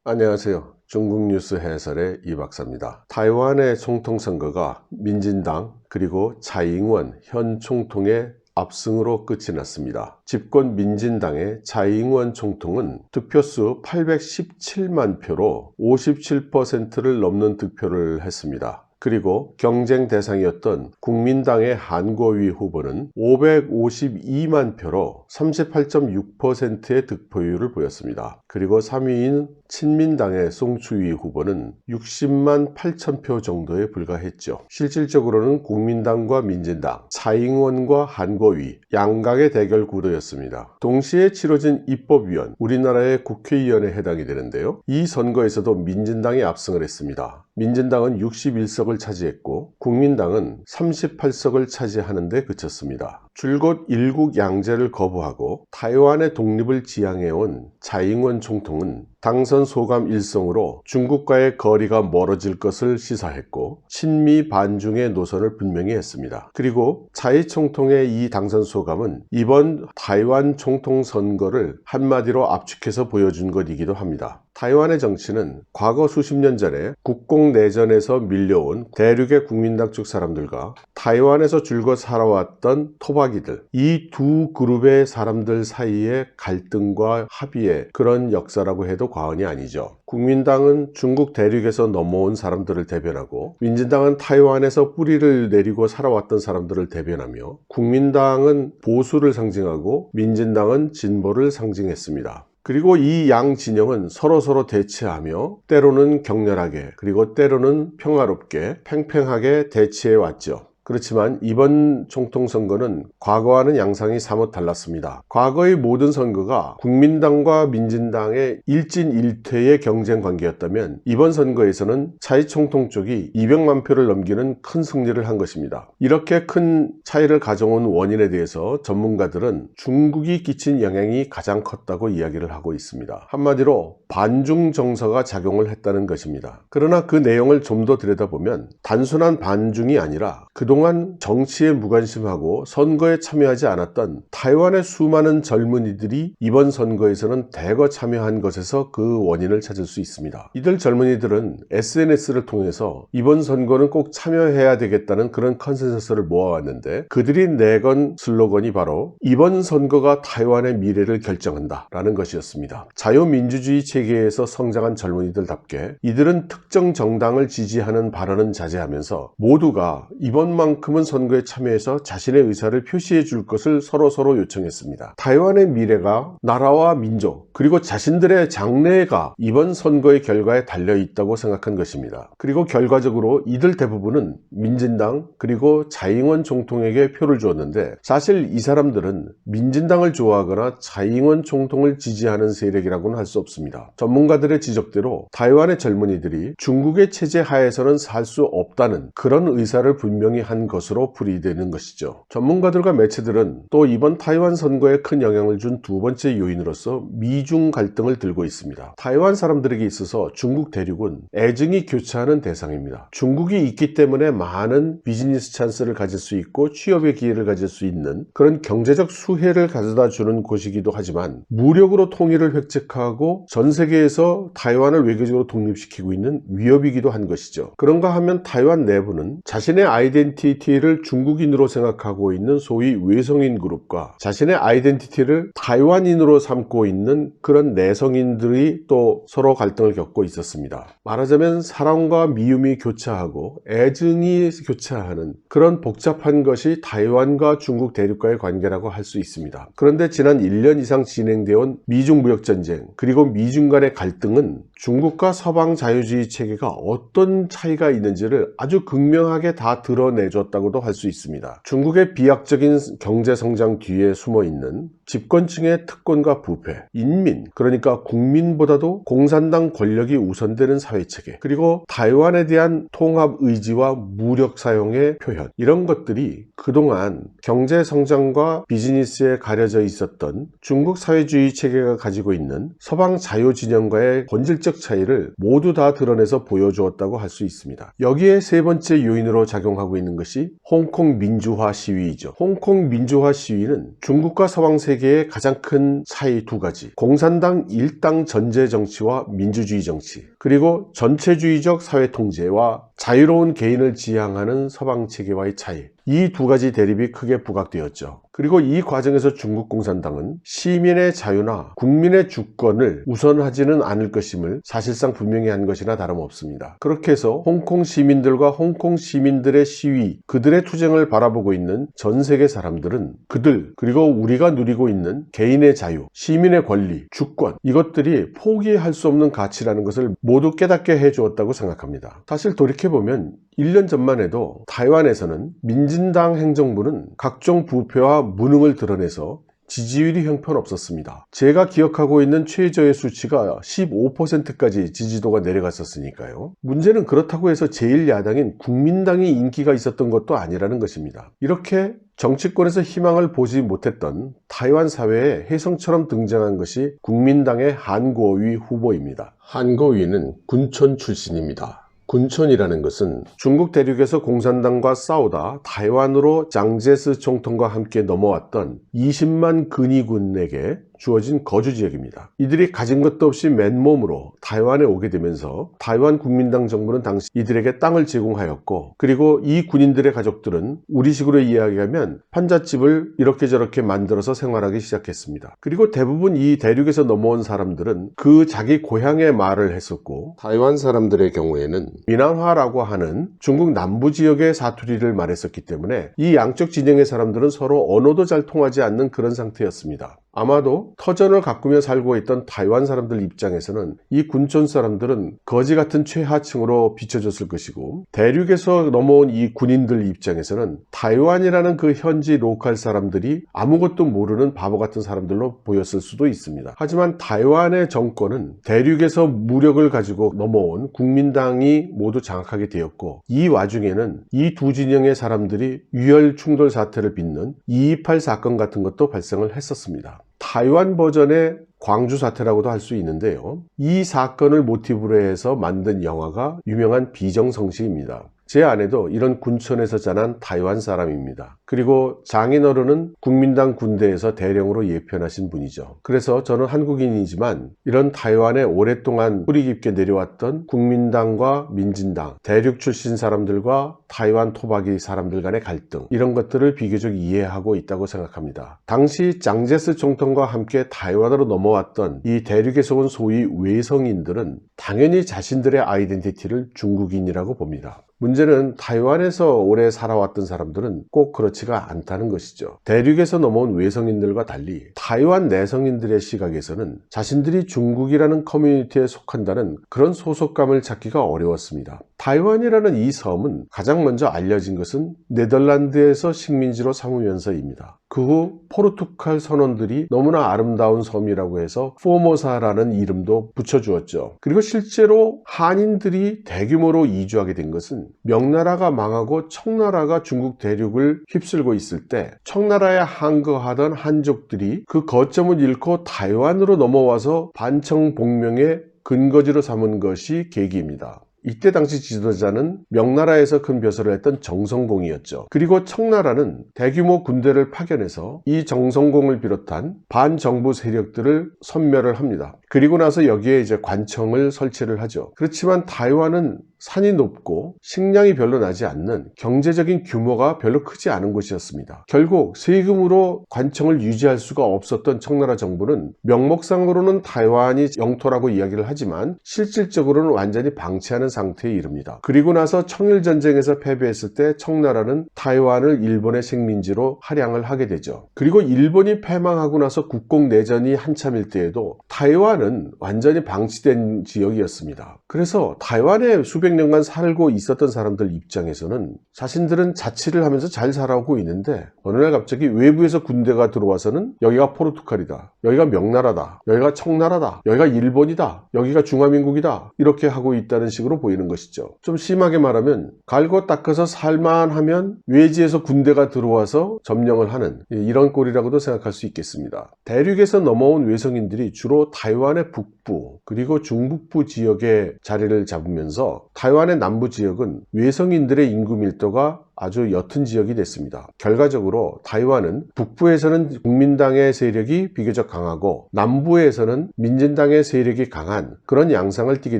안녕하세요. 중국 뉴스 해설의 이 박사입니다. 타이완의 총통선거가 민진당 그리고 차잉원 현 총통의 압승으로 끝이 났습니다. 집권 민진당의 차잉원 총통은 득표수 817만 표로 57%를 넘는 득표를 했습니다. 그리고 경쟁 대상이었던 국민당의 한고위 후보는 552만 표로 38.6%의 득표율을 보였습니다. 그리고 3위인 친민당의 송추위 후보는 60만 8천 표 정도에 불과했죠. 실질적으로는 국민당과 민진당, 차잉원과 한고위 양강의 대결 구도였습니다. 동시에 치러진 입법위원, 우리나라의 국회의원에 해당이 되는데요. 이 선거에서도 민진당이 압승을 했습니다. 민진당은 61석을 차지했고 국민당은 38석을 차지하는 데 그쳤습니다. 줄곧 일국 양제를 거부하고 타이완의 독립을 지향해온 차잉원 총통은 당선 소감 일성으로 중국과의 거리가 멀어질 것을 시사했고 친미 반중의 노선을 분명히 했습니다. 그리고 차이 총통의 이 당선 소감은 이번 타이완 총통 선거를 한마디로 압축해서 보여준 것이기도 합니다. 타이완의 정치는 과거 수십 년 전에 국공내전에서 밀려온 대륙의 국민당 쪽 사람들과 타이완에서 줄곧 살아왔던 토박이들, 이 두 그룹의 사람들 사이의 갈등과 합의의 그런 역사라고 해도 과언이 아니죠. 국민당은 중국 대륙에서 넘어온 사람들을 대변하고 민진당은 타이완에서 뿌리를 내리고 살아왔던 사람들을 대변하며 국민당은 보수를 상징하고 민진당은 진보를 상징했습니다. 그리고 이 양 진영은 서로 대치하며 때로는 격렬하게 그리고 때로는 평화롭게 팽팽하게 대치해 왔죠. 그렇지만 이번 총통 선거는 과거와는 양상이 사뭇 달랐습니다. 과거의 모든 선거가 국민당과 민진당의 일진일퇴의 경쟁 관계였다면 이번 선거에서는 차이 총통 쪽이 200만 표를 넘기는 큰 승리를 한 것입니다. 이렇게 큰 차이를 가져온 원인에 대해서 전문가들은 중국이 끼친 영향이 가장 컸다고 이야기를 하고 있습니다. 한마디로 반중 정서가 작용을 했다는 것입니다. 그러나 그 내용을 좀 더 들여다보면 단순한 반중이 아니라 그동안 정치에 무관심하고 선거에 참여하지 않았던 타이완의 수많은 젊은이들이 이번 선거에서는 대거 참여한 것에서 그 원인을 찾을 수 있습니다. 이들 젊은이들은 SNS를 통해서 이번 선거는 꼭 참여해야 되겠다는 그런 컨센서스를 모아왔는데 그들이 내건 슬로건이 바로 이번 선거가 타이완의 미래를 결정한다 라는 것이었습니다. 자유민주주의 체계에서 성장한 젊은이들답게 이들은 특정 정당을 지지하는 발언은 자제하면서 모두가 이번만큼은 선거에 참여해서 자신의 의사를 표시해 줄 것을 서로 요청했습니다. 타이완의 미래가 나라와 민족 그리고 자신들의 장래가 이번 선거의 결과에 달려있다고 생각한 것입니다. 그리고 결과적으로 이들 대부분은 민진당 그리고 차잉원 총통에게 표를 주었는데 사실 이 사람들은 민진당을 좋아하거나 차잉원 총통을 지지하는 세력이라고는 할 수 없습니다. 전문가들의 지적대로 타이완의 젊은이들이 중국의 체제 하에서는 살 수 없다는 그런 의사를 분명히 한 것으로 풀이되는 것이죠. 전문가들과 매체들은 또 이번 타이완 선거에 큰 영향을 준 두 번째 요인으로서 미중 갈등을 들고 있습니다. 타이완 사람들에게 있어서 중국 대륙은 애증이 교차하는 대상입니다. 중국이 있기 때문에 많은 비즈니스 찬스를 가질 수 있고 취업의 기회를 가질 수 있는 그런 경제적 수혜를 가져다 주는 곳이기도 하지만 무력으로 통일을 획책하고 전 세계에서 타이완을 외교적으로 독립시키고 있는 위협이기도 한 것이죠. 그런가 하면 타이완 내부는 자신의 아이덴티티를 중국인으로 생각하고 있는 소위 외성인 그룹과 자신의 아이덴티티를 타이완인으로 삼고 있는 그런 내성인들이 또 서로 갈등을 겪고 있었습니다. 말하자면 사랑과 미움이 교차하고 애증이 교차하는 그런 복잡한 것이 타이완과 중국 대륙과의 관계라고 할 수 있습니다. 그런데 지난 1년 이상 진행되어 온 미중 무역전쟁 그리고 미중 간의 갈등은 중국과 서방 자유주의 체계가 어떤 차이가 있는지를 아주 극명하게 다 드러내 내줬다고도 할 수 있습니다. 중국의 비약적인 경제성장 뒤에 숨어있는 집권층의 특권과 부패, 인민, 그러니까 국민보다도 공산당 권력이 우선되는 사회체계, 그리고 타이완에 대한 통합 의지와 무력 사용의 표현, 이런 것들이 그동안 경제성장과 비즈니스에 가려져 있었던 중국 사회주의 체계가 가지고 있는 서방 자유진영과의 본질적 차이를 모두 다 드러내서 보여주었다고 할 수 있습니다. 여기에 세 번째 요인으로 작용하고 있는 것이 홍콩 민주화 시위이죠. 홍콩 민주화 시위는 중국과 서방 세계의 가장 큰 차이 두 가지, 공산당 일당 전제 정치와 민주주의 정치, 그리고 전체주의적 사회 통제와 자유로운 개인을 지향하는 서방 체계와의 차이, 이 두 가지 대립이 크게 부각되었죠. 그리고 이 과정에서 중국 공산당은 시민의 자유나 국민의 주권을 우선하지는 않을 것임을 사실상 분명히 한 것이나 다름없습니다. 그렇게 해서 홍콩 시민들과 홍콩 시민들의 시위, 그들의 투쟁을 바라보고 있는 전 세계 사람들은 그들, 그리고 우리가 누리고 있는 개인의 자유, 시민의 권리, 주권, 이것들이 포기할 수 없는 가치라는 것을 모두 깨닫게 해주었다고 생각합니다. 사실 돌이켜보면 1년 전만 해도 타이완에서는 민진당 행정부는 각종 부패와 무능을 드러내서 지지율이 형편없었습니다. 제가 기억하고 있는 최저의 수치가 15%까지 지지도가 내려갔었으니까요. 문제는 그렇다고 해서 제1야당인 국민당이 인기가 있었던 것도 아니라는 것입니다. 이렇게 정치권에서 희망을 보지 못했던 타이완 사회에 혜성처럼 등장한 것이 국민당의 한구어휘 후보입니다. 한구어휘는 군촌 출신입니다. 군촌이라는 것은 중국 대륙에서 공산당과 싸우다 타이완으로 장제스 총통과 함께 넘어왔던 20만 근위군에게 주어진 거주지역입니다. 이들이 가진 것도 없이 맨몸으로 타이완에 오게 되면서 타이완 국민당 정부는 당시 이들에게 땅을 제공하였고, 그리고 이 군인들의 가족들은 우리식으로 이야기하면 판잣집을 이렇게 저렇게 만들어서 생활하기 시작했습니다. 그리고 대부분 이 대륙에서 넘어온 사람들은 그 자기 고향의 말을 했었고, 타이완 사람들의 경우에는 미난화라고 하는 중국 남부 지역의 사투리를 말했었기 때문에 이 양쪽 진영의 사람들은 서로 언어도 잘 통하지 않는 그런 상태였습니다. 아마도 터전을 가꾸며 살고 있던 타이완 사람들 입장에서는 이 군촌 사람들은 거지 같은 최하층으로 비춰졌을 것이고, 대륙에서 넘어온 이 군인들 입장에서는 타이완이라는 그 현지 로컬 사람들이 아무것도 모르는 바보 같은 사람들로 보였을 수도 있습니다. 하지만 타이완의 정권은 대륙에서 무력을 가지고 넘어온 국민당이 모두 장악하게 되었고, 이 와중에는 이 두 진영의 사람들이 유혈 충돌 사태를 빚는 228 사건 같은 것도 발생을 했었습니다. 타이완 버전의 광주 사태라고도 할 수 있는데요. 이 사건을 모티브로 해서 만든 영화가 유명한 비정성시입니다. 제 아내도 이런 군촌에서 자란 타이완 사람입니다. 그리고 장인어른은 국민당 군대에서 대령으로 예편하신 분이죠. 그래서 저는 한국인이지만 이런 타이완에 오랫동안 뿌리 깊게 내려왔던 국민당과 민진당, 대륙 출신 사람들과 타이완 토박이 사람들 간의 갈등, 이런 것들을 비교적 이해하고 있다고 생각합니다. 당시 장제스 총통과 함께 타이완으로 넘어왔던 이 대륙에서 온 소위 외성인들은 당연히 자신들의 아이덴티티를 중국인이라고 봅니다. 문제는 타이완에서 오래 살아왔던 사람들은 꼭 그렇지가 않다는 것이죠. 대륙에서 넘어온 외성인들과 달리 타이완 내성인들의 시각에서는 자신들이 중국이라는 커뮤니티에 속한다는 그런 소속감을 찾기가 어려웠습니다. 타이완이라는 이 섬은 가장 먼저 알려진 것은 네덜란드에서 식민지로 삼으면서입니다. 그 후 포르투갈 선원들이 너무나 아름다운 섬이라고 해서 포모사라는 이름도 붙여주었죠. 그리고 실제로 한인들이 대규모로 이주하게 된 것은 명나라가 망하고 청나라가 중국 대륙을 휩쓸고 있을 때 청나라에 항거하던 한족들이 그 거점을 잃고 타이완으로 넘어와서 반청복명의 근거지로 삼은 것이 계기입니다. 이때 당시 지도자는 명나라에서 큰 벼슬을 했던 정성공이었죠. 그리고 청나라는 대규모 군대를 파견해서 이 정성공을 비롯한 반정부 세력들을 섬멸을 합니다. 그리고 나서 여기에 이제 관청을 설치를 하죠. 그렇지만 타이완은 산이 높고 식량이 별로 나지 않는, 경제적인 규모가 별로 크지 않은 곳이었습니다. 결국 세금으로 관청을 유지할 수가 없었던 청나라 정부는 명목상으로는 타이완이 영토라고 이야기를 하지만 실질적으로는 완전히 방치하는 상태에 이릅니다. 그리고 나서 청일전쟁에서 패배했을 때 청나라는 타이완을 일본의 식민지로 할양을 하게 되죠. 그리고 일본이 패망하고 나서 국공내전이 한참일 때에도 타이완은 완전히 방치된 지역이었습니다. 그래서 타이완에 수백 수백 년간 살고 있었던 사람들 입장에서는 자신들은 자치를 하면서 잘 살아오고 있는데 어느 날 갑자기 외부에서 군대가 들어와서는 여기가 포르투갈이다, 여기가 명나라다, 여기가 청나라다, 여기가 일본이다, 여기가 중화민국이다 이렇게 하고 있다는 식으로 보이는 것이죠. 좀 심하게 말하면 갈고 닦아서 살만하면 외지에서 군대가 들어와서 점령을 하는 이런 꼴이라고도 생각할 수 있겠습니다. 대륙에서 넘어온 외성인들이 주로 타이완의 북부 그리고 중북부 지역에 자리를 잡으면서 타이완의 남부 지역은 외성인들의 인구 밀도가 아주 옅은 지역이 됐습니다. 결과적으로 타이완은 북부에서는 국민당의 세력이 비교적 강하고 남부에서는 민진당의 세력이 강한 그런 양상을 띠게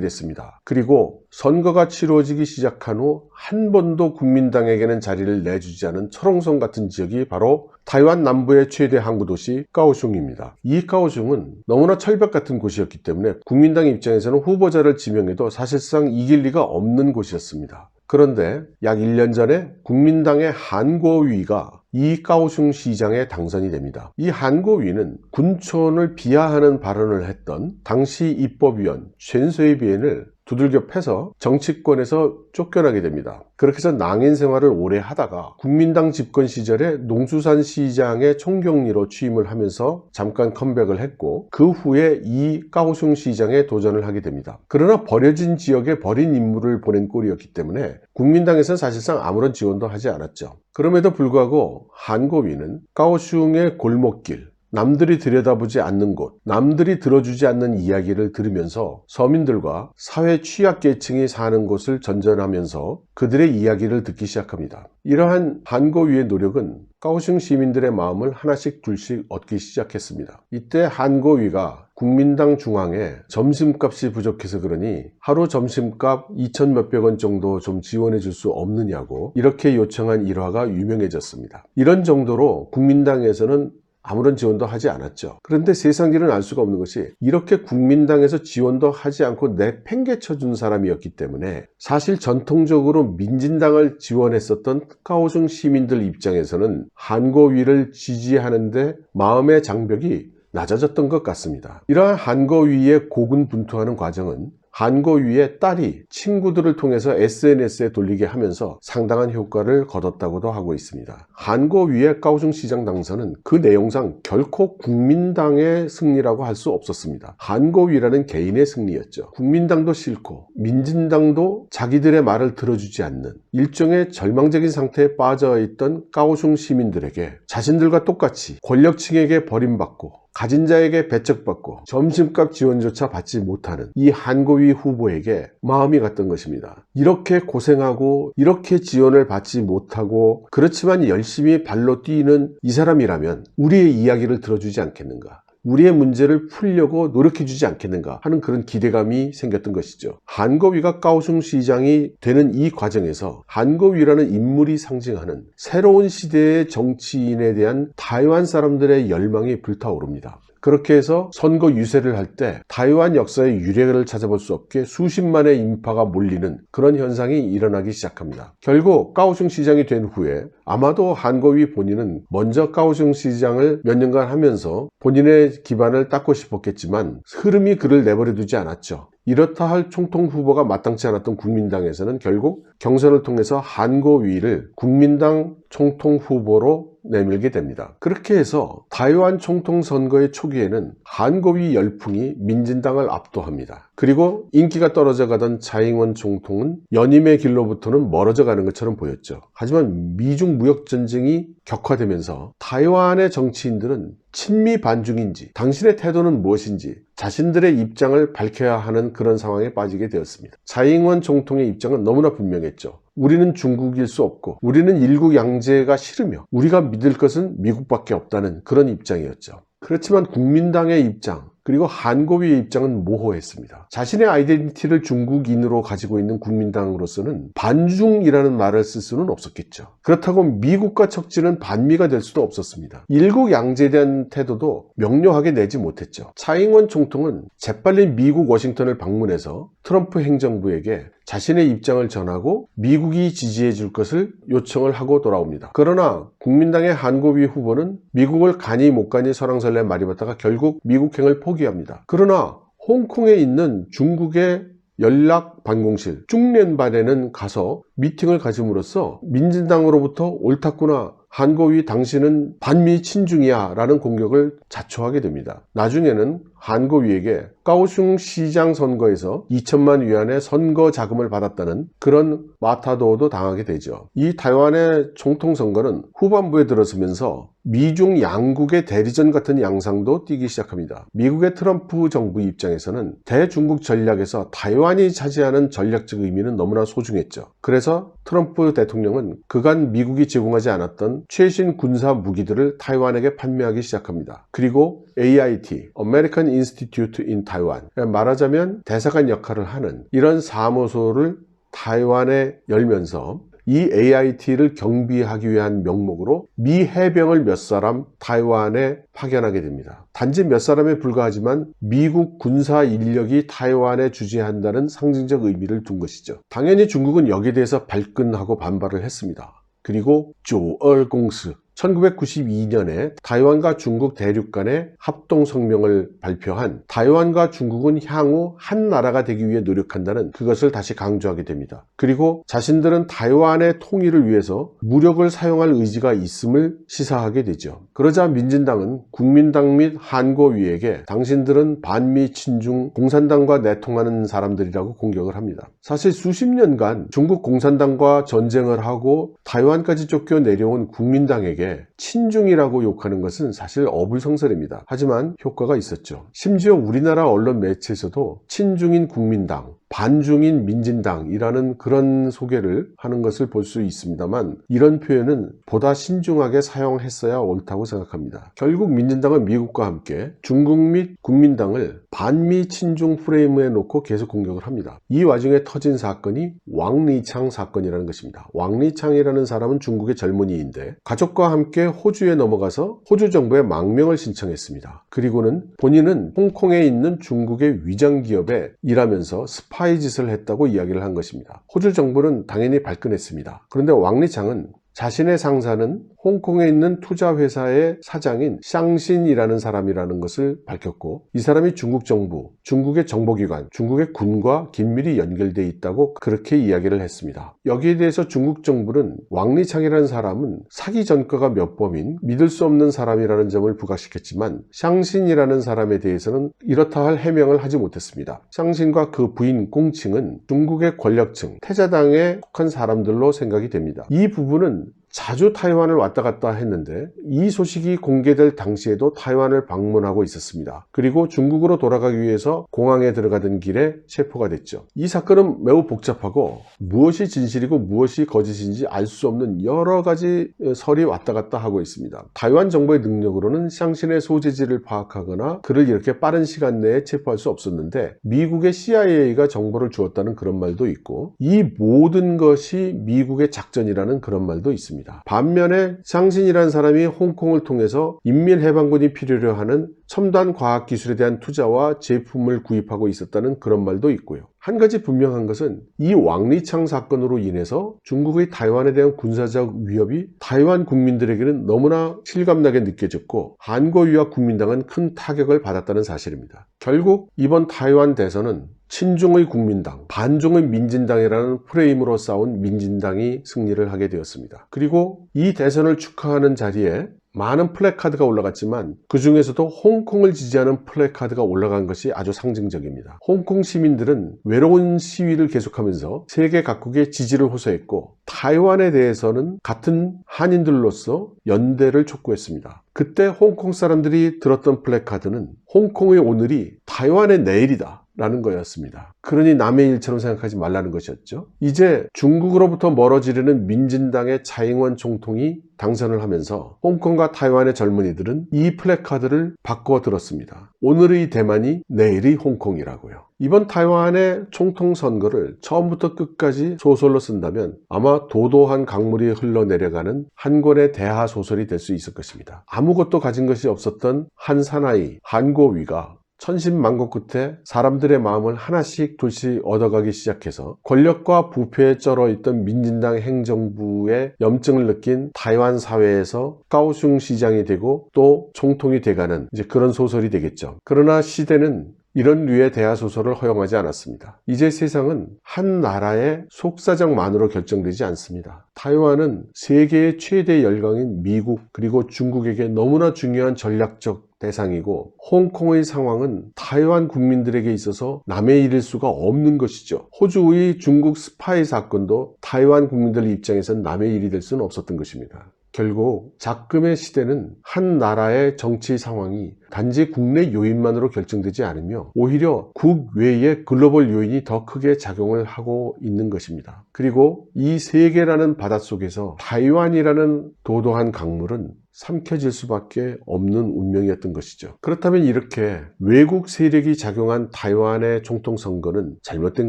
됐습니다. 그리고 선거가 치러지기 시작한 후 한 번도 국민당에게는 자리를 내주지 않은 철옹성 같은 지역이 바로 타이완 남부의 최대 항구도시 까오슝입니다. 이 까오슝은 너무나 철벽 같은 곳이었기 때문에 국민당 입장에서는 후보자를 지명해도 사실상 이길 리가 없는 곳이었습니다. 그런데 약 1년 전에 국민당의 한고위가 이 까오슝 시장에 당선이 됩니다. 이 한고위는 군촌을 비하하는 발언을 했던 당시 입법위원 쉔소이비엔을 두들겨 패서 정치권에서 쫓겨나게 됩니다. 그렇게 해서 낭인 생활을 오래 하다가 국민당 집권 시절에 농수산시장의 총경리로 취임을 하면서 잠깐 컴백을 했고 그 후에 이 까오슝 시장에 도전을 하게 됩니다. 그러나 버려진 지역에 버린 인물을 보낸 꼴이었기 때문에 국민당에서는 사실상 아무런 지원도 하지 않았죠. 그럼에도 불구하고 한고위는 까오슝의 골목길, 남들이 들여다보지 않는 곳, 남들이 들어주지 않는 이야기를 들으면서 서민들과 사회 취약계층이 사는 곳을 전전하면서 그들의 이야기를 듣기 시작합니다. 이러한 한고위의 노력은 까오슝 시민들의 마음을 하나씩 둘씩 얻기 시작했습니다. 이때 한고위가 국민당 중앙에 점심값이 부족해서 그러니 하루 점심값 2천 몇백 원 정도 좀 지원해 줄 수 없느냐고 이렇게 요청한 일화가 유명해졌습니다. 이런 정도로 국민당에서는 아무런 지원도 하지 않았죠. 그런데 세상일은 알 수가 없는 것이 이렇게 국민당에서 지원도 하지 않고 내팽개쳐준 사람이었기 때문에 사실 전통적으로 민진당을 지원했었던 까오슝 시민들 입장에서는 한고위를 지지하는데 마음의 장벽이 낮아졌던 것 같습니다. 이러한 한고위의 고군분투하는 과정은 한고위의 딸이 친구들을 통해서 SNS에 돌리게 하면서 상당한 효과를 거뒀다고도 하고 있습니다. 한고위의 까오슝 시장 당선은 그 내용상 결코 국민당의 승리라고 할 수 없었습니다. 한고위라는 개인의 승리였죠. 국민당도 싫고 민진당도 자기들의 말을 들어주지 않는 일종의 절망적인 상태에 빠져있던 까오슝 시민들에게 자신들과 똑같이 권력층에게 버림받고 가진 자에게 배척받고 점심값 지원조차 받지 못하는 이 한고위 후보에게 마음이 갔던 것입니다. 이렇게 고생하고 이렇게 지원을 받지 못하고 그렇지만 열심히 발로 뛰는 이 사람이라면 우리의 이야기를 들어주지 않겠는가? 우리의 문제를 풀려고 노력해주지 않겠는가 하는 그런 기대감이 생겼던 것이죠. 한고위가 까오슝 시장이 되는 이 과정에서 한고위라는 인물이 상징하는 새로운 시대의 정치인에 대한 타이완 사람들의 열망이 불타오릅니다. 그렇게 해서 선거 유세를 할 때 타이완 역사의 유래를 찾아볼 수 없게 수십만의 인파가 몰리는 그런 현상이 일어나기 시작합니다. 결국 까오슝 시장이 된 후에 아마도 한고위 본인은 먼저 까오슝 시장을 몇 년간 하면서 본인의 기반을 닦고 싶었겠지만 흐름이 그를 내버려 두지 않았죠. 이렇다 할 총통 후보가 마땅치 않았던 국민당에서는 결국 경선을 통해서 한고위를 국민당 총통 후보로 내밀게 됩니다. 그렇게 해서 타이완 총통 선거의 초기에는 한고위 열풍이 민진당을 압도합니다. 그리고 인기가 떨어져 가던 차잉원 총통은 연임의 길로부터는 멀어져 가는 것처럼 보였죠. 하지만 미중 무역 전쟁이 격화되면서 타이완의 정치인들은 친미 반중인지 당신의 태도는 무엇인지 자신들의 입장을 밝혀야 하는 그런 상황에 빠지게 되었습니다. 차잉원 총통의 입장은 너무나 분명했죠. 우리는 중국일 수 없고 우리는 일국양제가 싫으며 우리가 믿을 것은 미국밖에 없다는 그런 입장이었죠. 그렇지만 국민당의 입장 그리고 한고위의 입장은 모호했습니다. 자신의 아이덴티티를 중국인으로 가지고 있는 국민당으로서는 반중이라는 말을 쓸 수는 없었겠죠. 그렇다고 미국과 척지는 반미가 될 수도 없었습니다. 일국양제에 대한 태도도 명료하게 내지 못했죠. 차잉원 총통은 재빨리 미국 워싱턴을 방문해서 트럼프 행정부에게 자신의 입장을 전하고 미국이 지지해 줄 것을 요청을 하고 돌아옵니다. 그러나 국민당의 한고위 후보는 미국을 가니 못 가니 설왕설래 말이 받다가 결국 미국행을 포기합니다. 그러나 홍콩에 있는 중국의 연락 반공실 중련반에는 가서 미팅을 가짐으로써 민진당으로부터 옳았구나, 한고위 당신은 반미 친중이야 라는 공격을 자초하게 됩니다. 나중에는 한고위에게 까오슝 시장 선거에서 2천만 위안의 선거 자금을 받았다는 그런 마타도도 당하게 되죠. 이 타이완의 총통선거는 후반부에 들어서면서 미중 양국의 대리전 같은 양상도 띠기 시작합니다. 미국의 트럼프 정부 입장에서는 대중국 전략에서 타이완이 차지하는 전략적 의미는 너무나 소중했죠. 그래서 트럼프 대통령은 그간 미국이 제공하지 않았던 최신 군사 무기들을 타이완에게 판매하기 시작합니다. 그리고 AIT, American Institute in Taiwan, 말하자면 대사관 역할을 하는 이런 사무소를 타이완에 열면서 이 AIT를 경비하기 위한 명목으로 미 해병을 몇 사람 타이완에 파견하게 됩니다. 단지 몇 사람에 불과하지만 미국 군사 인력이 타이완에 주재한다는 상징적 의미를 둔 것이죠. 당연히 중국은 여기에 대해서 발끈하고 반발을 했습니다. 그리고 조얼공스 1992년에 타이완과 중국 대륙 간의 합동성명을 발표한 타이완과 중국은 향후 한 나라가 되기 위해 노력한다는 그것을 다시 강조하게 됩니다. 그리고 자신들은 타이완의 통일을 위해서 무력을 사용할 의지가 있음을 시사하게 되죠. 그러자 민진당은 국민당 및 한고위에게 당신들은 반미 친중 공산당과 내통하는 사람들이라고 공격을 합니다. 사실 수십 년간 중국 공산당과 전쟁을 하고 타이완까지 쫓겨 내려온 국민당에게 친중이라고 욕하는 것은 사실 어불성설입니다. 하지만 효과가 있었죠. 심지어 우리나라 언론 매체에서도 친중인 국민당, 반중인 민진당이라는 그런 소개를 하는 것을 볼 수 있습니다만 이런 표현은 보다 신중하게 사용했어야 옳다고 생각합니다. 결국 민진당은 미국과 함께 중국 및 국민당을 반미 친중 프레임에 놓고 계속 공격을 합니다. 이 와중에 터진 사건이 왕리창 사건이라는 것입니다. 왕리창이라는 사람은 중국의 젊은이인데 가족과 함께 호주에 넘어가서 호주 정부에 망명을 신청했습니다. 그리고는 본인은 홍콩에 있는 중국의 위장기업에 일하면서 스파이 짓을 했다고 이야기를 한 것입니다. 호주 정부는 당연히 발끈했습니다. 그런데 왕리창은 자신의 상사는 홍콩에 있는 투자회사의 사장인 샹신이라는 사람이라는 것을 밝혔고 이 사람이 중국 정부, 중국의 정보기관, 중국의 군과 긴밀히 연결되어 있다고 그렇게 이야기를 했습니다. 여기에 대해서 중국 정부는 왕리창이라는 사람은 사기 전과가 몇 범인 믿을 수 없는 사람이라는 점을 부각시켰지만 샹신이라는 사람에 대해서는 이렇다 할 해명을 하지 못했습니다. 샹신과 그 부인 꽁칭은 중국의 권력층, 태자당에 속한 사람들로 생각이 됩니다. 이 부분은 자주 타이완을 왔다 갔다 했는데 이 소식이 공개될 당시에도 타이완을 방문하고 있었습니다. 그리고 중국으로 돌아가기 위해서 공항에 들어가던 길에 체포가 됐죠. 이 사건은 매우 복잡하고 무엇이 진실이고 무엇이 거짓인지 알 수 없는 여러 가지 설이 왔다 갔다 하고 있습니다. 타이완 정부의 능력으로는 샹신의 소재지를 파악하거나 그를 이렇게 빠른 시간 내에 체포할 수 없었는데 미국의 CIA가 정보를 주었다는 그런 말도 있고 이 모든 것이 미국의 작전이라는 그런 말도 있습니다. 반면에 샹신이라는 사람이 홍콩을 통해서 인민해방군이 필요로 하는 첨단 과학기술에 대한 투자와 제품을 구입하고 있었다는 그런 말도 있고요. 한 가지 분명한 것은 이 왕리창 사건으로 인해서 중국의 타이완에 대한 군사적 위협이 타이완 국민들에게는 너무나 실감나게 느껴졌고 한고위와 국민당은 큰 타격을 받았다는 사실입니다. 결국 이번 타이완 대선은 친중의 국민당, 반중의 민진당이라는 프레임으로 싸운 민진당이 승리를 하게 되었습니다. 그리고 이 대선을 축하하는 자리에 많은 플래카드가 올라갔지만 그 중에서도 홍콩을 지지하는 플래카드가 올라간 것이 아주 상징적입니다. 홍콩 시민들은 외로운 시위를 계속하면서 세계 각국의 지지를 호소했고 타이완에 대해서는 같은 한인들로서 연대를 촉구했습니다. 그때 홍콩 사람들이 들었던 플래카드는 홍콩의 오늘이 타이완의 내일이다 라는 거였습니다. 그러니 남의 일처럼 생각하지 말라는 것이었죠. 이제 중국으로부터 멀어지려는 민진당의 차잉원 총통이 당선을 하면서 홍콩과 타이완의 젊은이들은 이 플래카드를 바꿔 들었습니다. 오늘의 대만이 내일의 홍콩이라고요. 이번 타이완의 총통 선거를 처음부터 끝까지 소설로 쓴다면 아마 도도한 강물이 흘러내려가는 한 권의 대하 소설이 될 수 있을 것입니다. 아무것도 가진 것이 없었던 한 사나이 한고위가 천신만고 끝에 사람들의 마음을 하나씩 둘씩 얻어가기 시작해서 권력과 부패에 쩔어있던 민진당 행정부의 염증을 느낀 타이완 사회에서 까오슝 시장이 되고 또 총통이 돼가는 이제 그런 소설이 되겠죠. 그러나 시대는 이런 류의 대하소설을 허용하지 않았습니다. 이제 세상은 한 나라의 속사정만으로 결정되지 않습니다. 타이완은 세계의 최대 열강인 미국 그리고 중국에게 너무나 중요한 전략적 대상이고, 홍콩의 상황은 타이완 국민들에게 있어서 남의 일일 수가 없는 것이죠. 호주의 중국 스파이 사건도 타이완 국민들 입장에서는 남의 일이 될 수는 없었던 것입니다. 결국 작금의 시대는 한 나라의 정치 상황이 단지 국내 요인만으로 결정되지 않으며 오히려 국외의 글로벌 요인이 더 크게 작용을 하고 있는 것입니다. 그리고 이 세계라는 바닷속에서 타이완이라는 도도한 강물은 삼켜질 수밖에 없는 운명이었던 것이죠. 그렇다면 이렇게 외국 세력이 작용한 타이완의 총통선거는 잘못된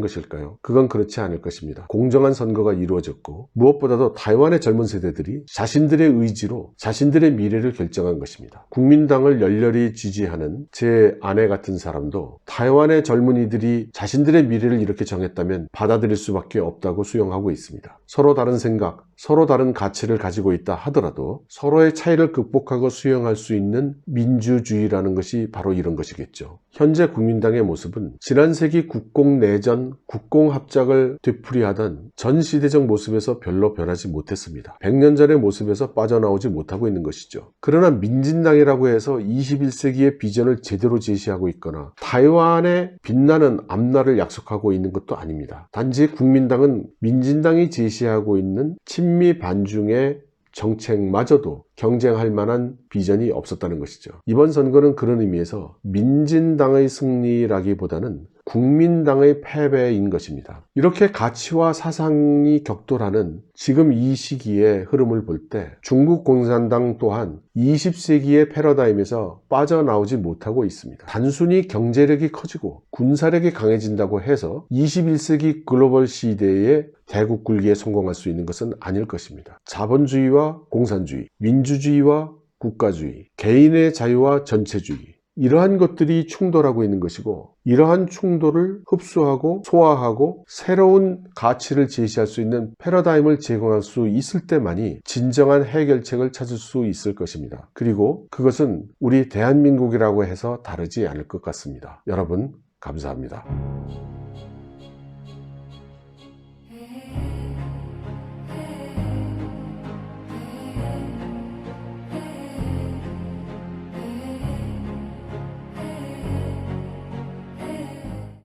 것일까요? 그건 그렇지 않을 것입니다. 공정한 선거가 이루어졌고, 무엇보다도 타이완의 젊은 세대들이 자신들의 의지로 자신들의 미래를 결정한 것입니다. 국민당을 열렬히 지지하는 제 아내 같은 사람도 타이완의 젊은이들이 자신들의 미래를 이렇게 정했다면 받아들일 수밖에 없다고 수용하고 있습니다. 서로 다른 생각, 서로 다른 가치를 가지고 있다 하더라도 서로의 차이를 극복하고 수용할 수 있는 민주주의라는 것이 바로 이런 것이겠죠. 현재 국민당의 모습은 지난 세기 국공내전, 국공합작을 되풀이하던 전시대적 모습에서 별로 변하지 못했습니다. 100년 전의 모습에서 빠져나오지 못하고 있는 것이죠. 그러나 민진당이라고 해서 21세기의 비전을 제대로 제시하고 있거나 타이완의 빛나는 앞날을 약속하고 있는 것도 아닙니다. 단지 국민당은 민진당이 제시하고 있는 친미 반중의 정책마저도 경쟁할 만한 비전이 없었다는 것이죠. 이번 선거는 그런 의미에서 민진당의 승리라기보다는 국민당의 패배인 것입니다. 이렇게 가치와 사상이 격돌하는 지금 이 시기의 흐름을 볼 때 중국 공산당 또한 20세기의 패러다임에서 빠져나오지 못하고 있습니다. 단순히 경제력이 커지고 군사력이 강해진다고 해서 21세기 글로벌 시대의 대국 굴기에 성공할 수 있는 것은 아닐 것입니다. 자본주의와 공산주의, 민주주의와 국가주의, 개인의 자유와 전체주의, 이러한 것들이 충돌하고 있는 것이고, 이러한 충돌을 흡수하고 소화하고 새로운 가치를 제시할 수 있는 패러다임을 제공할 수 있을 때만이 진정한 해결책을 찾을 수 있을 것입니다. 그리고 그것은 우리 대한민국이라고 해서 다르지 않을 것 같습니다. 여러분, 감사합니다.